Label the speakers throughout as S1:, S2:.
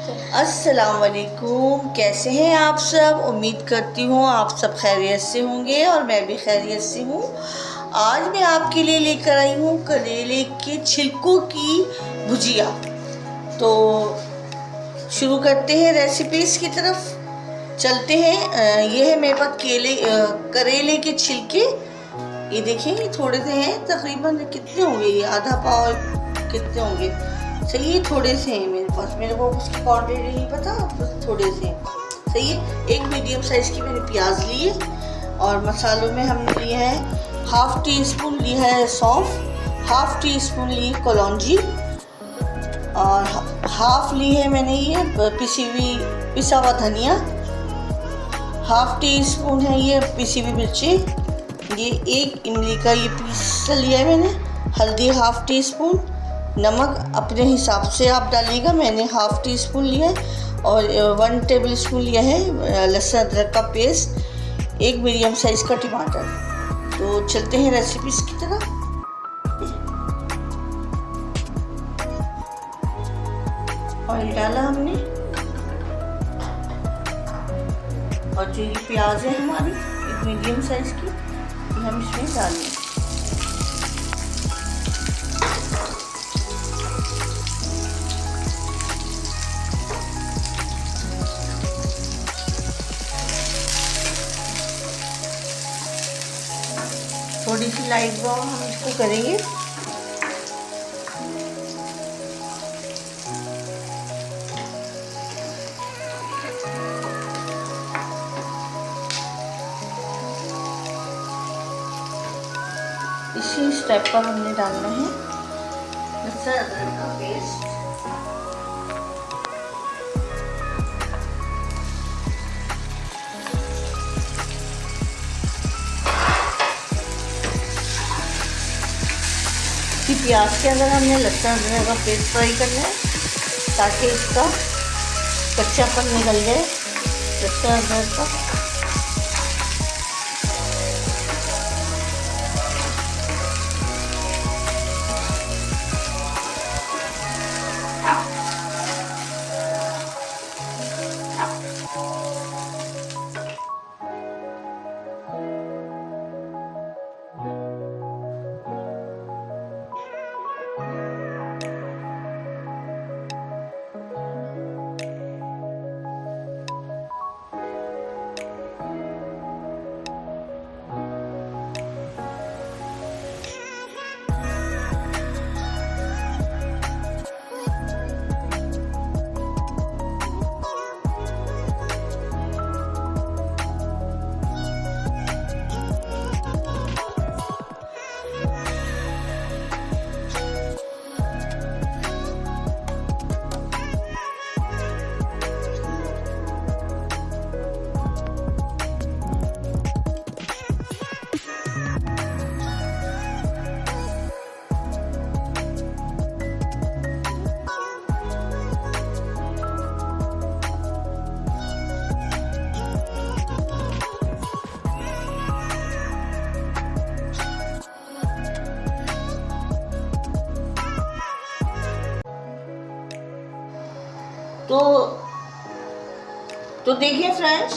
S1: अस्सलाम वालेकुम, कैसे हैं आप सब। उम्मीद करती हूँ आप सब खैरियत से होंगे और मैं भी खैरियत से हूँ। आज मैं आपके लिए लेकर आई हूँ करेले के छिलकों की भुजिया। तो शुरू करते हैं रेसिपीज़ की तरफ चलते हैं। ये है मेरे पास करेले के छिलके। ये देखें, ये थोड़े से हैं, तकरीबन कितने होंगे, ये आधा पाव कितने होंगे, सही है, थोड़े से हैं मेरे पास। मेरे को उसकी क्वांटिटी नहीं पता, बस थोड़े से हैं, सही है। एक मीडियम साइज़ की मैंने प्याज ली है और मसालों में हमने लिया है हाफ़ टी स्पून लिया है सौंफ, हाफ़ टी स्पून ली है कलौंजी और हाफ़ ली है मैंने ये पिसा हुआ धनिया, हाफ़ टी स्पून है ये पिसी हुई मिर्ची, ये एक इमली का ये पीस लिया है मैंने, हल्दी हाफ़ टी स्पून, नमक अपने हिसाब से आप डालिएगा, मैंने हाफ़ टी स्पून लिया है और 1 टेबल स्पून लिया है लहसुन अदरक का पेस्ट, एक मीडियम साइज़ का टमाटर। तो चलते हैं रेसिपीज़ की तरफ। ऑयल डाला हमने और जो ये प्याज है हमारी एक मीडियम साइज़ की, हम इसमें डालें। थोड़ी सी लाइट ब्राउन हम इसको करेंगे। इसी स्टेप पर हमने डालना है लहसुन अदरक का पेस्ट, कि प्याज के अंदर हमने लहसुन अदरक का पेस्ट फ्राई करना है ताकि इसका कच्चापन निकल जाए लहसुन अदरक का। तो देखिए फ्रेंड्स,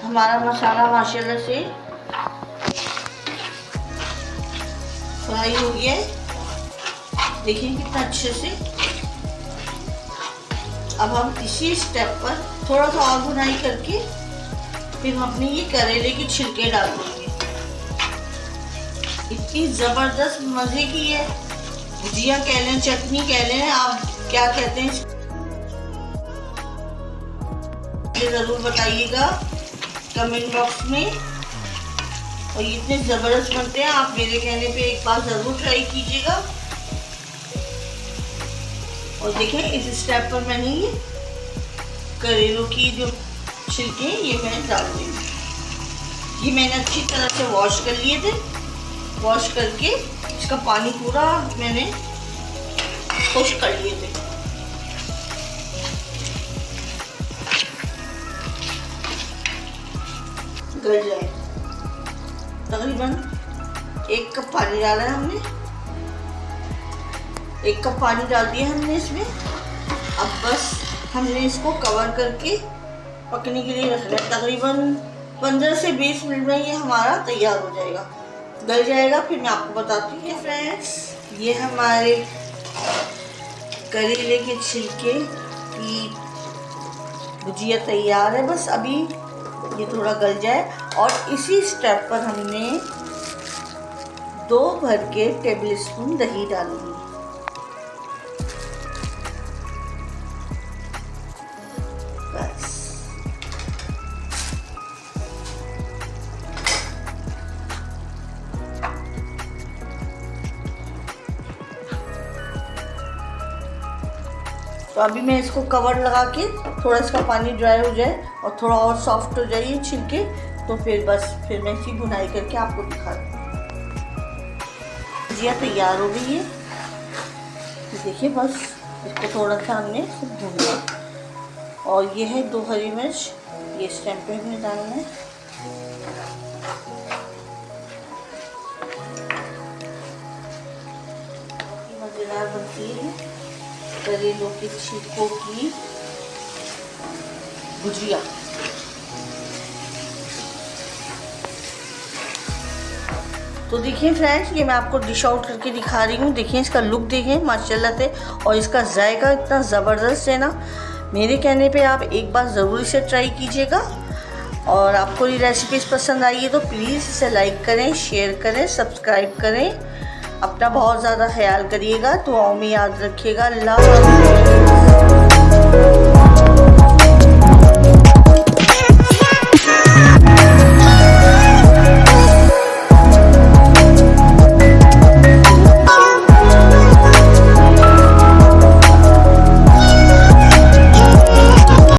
S1: हमारा मसाला माशाल्लाह से फ्राई हो गया है, देखिए कितना अच्छे से। अब हम इसी स्टेप पर थोड़ा सा और भुनाई करके फिर हम अपने ये करेले के छिलके डाल देंगे। इतनी ज़बरदस्त मज़े की है भुजिया कह लें, चटनी कह लें, आप क्या कहते हैं ज़रूर बताइएगा कमेंट बॉक्स में। और ये इतने ज़बरदस्त बनते हैं, आप मेरे कहने पे एक बार ज़रूर ट्राई कीजिएगा। और देखें इस स्टेप पर मैंने ये करेलों की जो छिलके ये मैंने डाल दिए। ये मैंने अच्छी तरह से वॉश कर लिए थे, वॉश करके इसका पानी पूरा मैंने खुश्क कर लिए थे। गल जाए, तकरीबन 1 कप पानी डाला है हमने, 1 कप पानी डाल दिया हमने इसमें। अब बस हमने इसको कवर करके पकने के लिए रखना है। तकरीबन 15 से 20 मिनट में ये हमारा तैयार हो जाएगा, गल जाएगा। फिर मैं आपको बताती हूँ फ्रेंड्स, ये हमारे करेले के छिलके की भुजिया तैयार है। बस अभी ये थोड़ा गल जाए और इसी स्टेप पर हमने 2 भर के टेबल स्पून दही डालूंगी। बस तो अभी मैं इसको कवर लगा के थोड़ा इसका पानी ड्राई हो जाए और थोड़ा और सॉफ्ट हो जाए ये छिलके, तो फिर मैं इसकी भुनाई करके आपको दिखा दूँ। भुजिया तैयार हो गई है, देखिए। बस इसको थोड़ा सा हमने भूनना और ये है 2 हरी मिर्च, ये इस टाइम पे हमें डालना है। मज़ेदार बनती है करेलों के छिलकों की भुजिया। तो देखिए फ्रेंड्स, ये मैं आपको डिश आउट करके दिखा रही हूँ। देखिए इसका लुक देखिए माशाल्लाह से, और इसका जायका इतना ज़बरदस्त है ना। मेरे कहने पे आप एक बार ज़रूर इसे ट्राई कीजिएगा। और आपको ये रेसिपीज़ पसंद आई है तो प्लीज़ इसे लाइक करें, शेयर करें, सब्सक्राइब करें। अपना बहुत ज़्यादा ख्याल करिएगा, दुआओं में याद रखिएगा। अल्लाह हाफ़िज़।